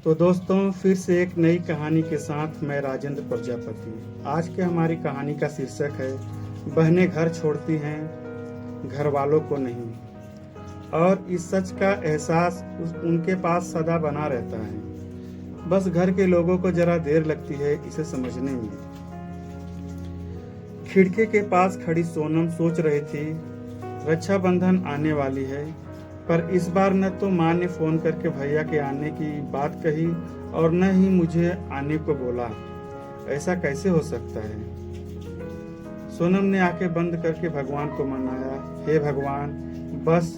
तो दोस्तों, फिर से एक नई कहानी के साथ मैं राजेंद्र प्रजापति। आज के हमारी कहानी का शीर्षक है बहनें घर छोड़ती हैं, घर वालों को नहीं। और इस सच का एहसास उनके पास सदा बना रहता है, बस घर के लोगों को जरा देर लगती है इसे समझने में। खिड़की के पास खड़ी सोनम सोच रही थी, रक्षाबंधन आने वाली है, पर इस बार न तो माँ ने फोन करके भैया के आने की बात कही और न ही मुझे आने को बोला। ऐसा कैसे हो सकता है? सोनम ने आंखें बंद करके भगवान को मनाया, हे भगवान, बस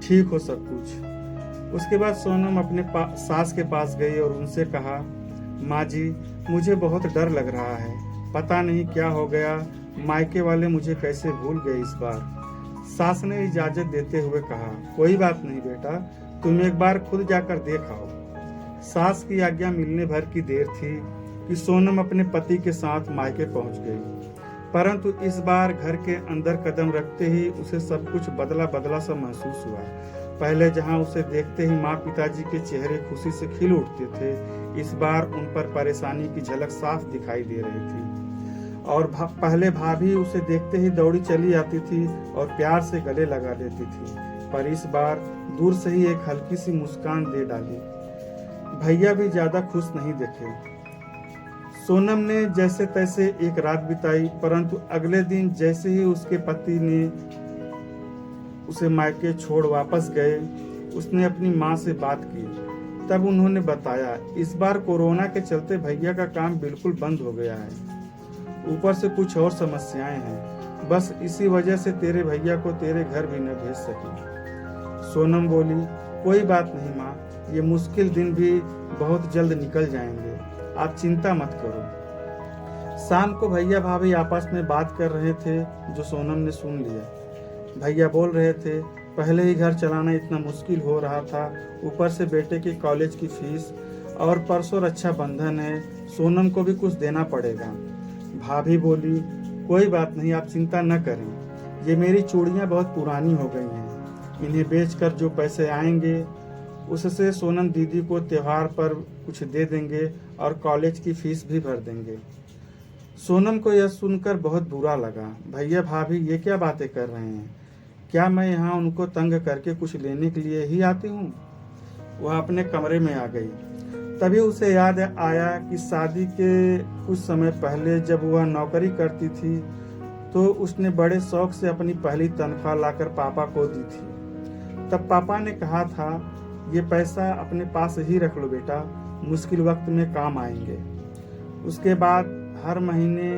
ठीक हो सब कुछ। उसके बाद सोनम अपने सास के पास गई और उनसे कहा, माँ जी, मुझे बहुत डर लग रहा है, पता नहीं क्या हो गया, मायके वाले मुझे कैसे भूल गए इस बार। सास ने इजाजत देते हुए कहा, कोई बात नहीं बेटा, तुम एक बार खुद जाकर देख आओ। सास की आज्ञा मिलने भर की देर थी कि सोनम अपने पति के साथ मायके पहुंच गई, परंतु इस बार घर के अंदर कदम रखते ही उसे सब कुछ बदला बदला सा महसूस हुआ। पहले जहां उसे देखते ही माँ पिताजी के चेहरे खुशी से खिल उठते थे, इस बार उन पर परेशानी की झलक साफ दिखाई दे रही थी। और पहले भाभी उसे देखते ही दौड़ी चली आती थी और प्यार से गले लगा लेती थी, पर इस बार दूर से ही एक हल्की सी मुस्कान दे डाली। भैया भी ज्यादा खुश नहीं दिखे। सोनम ने जैसे तैसे एक रात बिताई, परंतु अगले दिन जैसे ही उसके पति ने उसे मायके छोड़ वापस गए, उसने अपनी माँ से बात की। तब उन्होंने बताया, इस बार कोरोना के चलते भैया का काम बिल्कुल बंद हो गया है, ऊपर से कुछ और समस्याएं हैं, बस इसी वजह से तेरे भैया को तेरे घर भी न भेज सकी। सोनम बोली, कोई बात नहीं माँ, ये मुश्किल दिन भी बहुत जल्द निकल जाएंगे, आप चिंता मत करो। शाम को भैया भाभी आपस में बात कर रहे थे, जो सोनम ने सुन लिया। भैया बोल रहे थे, पहले ही घर चलाना इतना मुश्किल हो रहा था, ऊपर से बेटे की कॉलेज की फीस, और परसों रक्षाबंधन है, सोनम को भी कुछ देना पड़ेगा। भाभी बोली, कोई बात नहीं, आप चिंता न करें, ये मेरी चूड़ियाँ बहुत पुरानी हो गई हैं, इन्हें बेचकर जो पैसे आएंगे उससे सोनम दीदी को त्योहार पर कुछ दे देंगे और कॉलेज की फीस भी भर देंगे। सोनम को यह सुनकर बहुत बुरा लगा। भैया भाभी ये क्या बातें कर रहे हैं? क्या मैं यहाँ उनको तंग करके कुछ लेने के लिए ही आती हूँ? वह अपने कमरे में आ गई। तभी उसे याद आया कि शादी के कुछ समय पहले जब वह नौकरी करती थी तो उसने बड़े शौक से अपनी पहली तनख्वाह लाकर पापा को दी थी। तब पापा ने कहा था, ये पैसा अपने पास ही रख लो बेटा, मुश्किल वक्त में काम आएंगे। उसके बाद हर महीने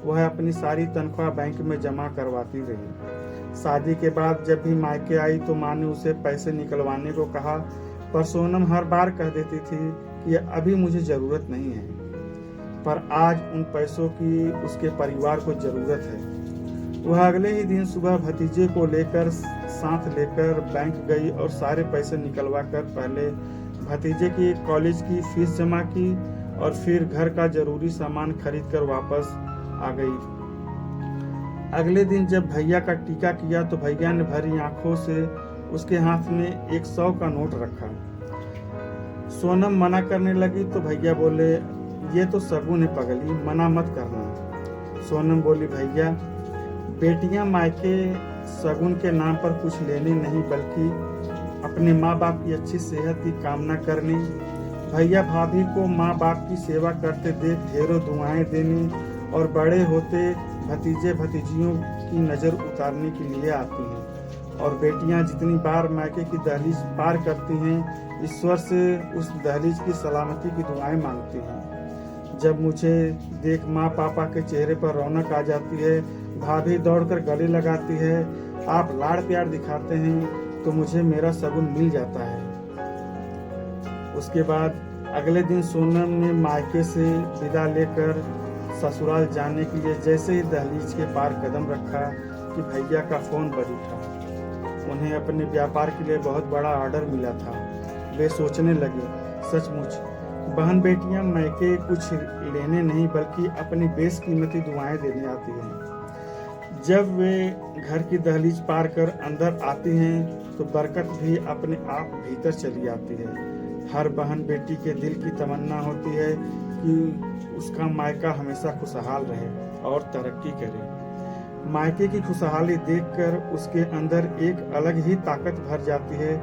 वह अपनी सारी तनख्वाह बैंक में जमा करवाती रही। शादी के बाद जब भी मायके आई तो माँ ने उसे पैसे निकलवाने को कहा, पर सोनम हर बार कह देती थी कि अभी मुझे जरूरत नहीं है। पर आज उन पैसों की उसके परिवार को जरूरत है। वह अगले ही दिन सुबह भतीजे को लेकर साथ लेकर बैंक गई और सारे पैसे निकलवा कर पहले भतीजे की कॉलेज की फीस जमा की और फिर घर का जरूरी सामान खरीद कर वापस आ गई। अगले दिन जब भैया का टीका किया तो भैया ने भरी आंखों से उसके हाथ में 100 का नोट रखा। सोनम मना करने लगी तो भैया बोले, ये तो शगुन है पगली, मना मत करना। सोनम बोली, भैया, बेटियां मायके शगुन के नाम पर कुछ लेने नहीं बल्कि अपने माँ बाप की अच्छी सेहत की कामना करने, भैया भाभी को माँ बाप की सेवा करते देख ढेरों दुआएं देने और बड़े होते भतीजे भतीजियों की नज़र उतारने के लिए आती हैं। और बेटियां जितनी बार मायके की दहलीज पार करती हैं, ईश्वर से उस दहलीज की सलामती की दुआएं मांगती हैं। जब मुझे देख माँ पापा के चेहरे पर रौनक आ जाती है, भाभी दौड़कर गले लगाती है, आप लाड़ प्यार दिखाते हैं, तो मुझे मेरा शगुन मिल जाता है। उसके बाद अगले दिन सोनम ने मायके से विदा लेकर ससुराल जाने के लिए जैसे ही दहलीज के पार कदम रखा कि भैया का फोन बज उठा। उन्हें अपने व्यापार के लिए बहुत बड़ा ऑर्डर मिला था। वे सोचने लगे, सचमुच बहन बेटियां मायके कुछ लेने नहीं बल्कि अपनी बेशकीमती दुआएं देने आती हैं। जब वे घर की दहलीज पार कर अंदर आती हैं तो बरकत भी अपने आप भीतर चली आती है। हर बहन बेटी के दिल की तमन्ना होती है कि उसका मायका हमेशा खुशहाल रहे और तरक्की करे। मायके की खुशहाली देखकर उसके अंदर एक अलग ही ताकत भर जाती है,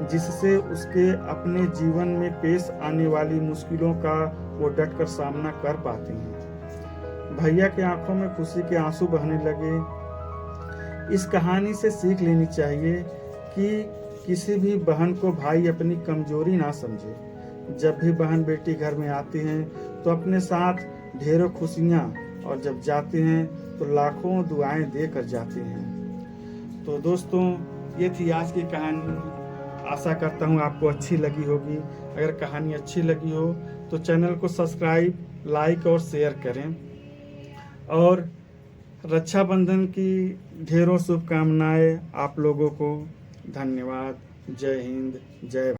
जिससे उसके अपने जीवन में पेश आने वाली मुश्किलों का वो डटकर सामना कर पाती हैं। भैया की आंखों में खुशी के आंसू बहने लगे। इस कहानी से सीख लेनी चाहिए कि किसी भी बहन को भाई अपनी कमजोरी ना समझे। जब भी बहन बेटी घर में आती हैं तो अपने साथ ढेरों खुशियाँ, और जब जाते हैं तो लाखों दुआएं देकर जाते हैं। तो दोस्तों, ये थी आज की कहानी। आशा करता हूँ आपको अच्छी लगी होगी। अगर कहानी अच्छी लगी हो तो चैनल को सब्सक्राइब, लाइक और शेयर करें। और रक्षाबंधन की ढेरों शुभकामनाएं आप लोगों को। धन्यवाद। जय हिंद, जय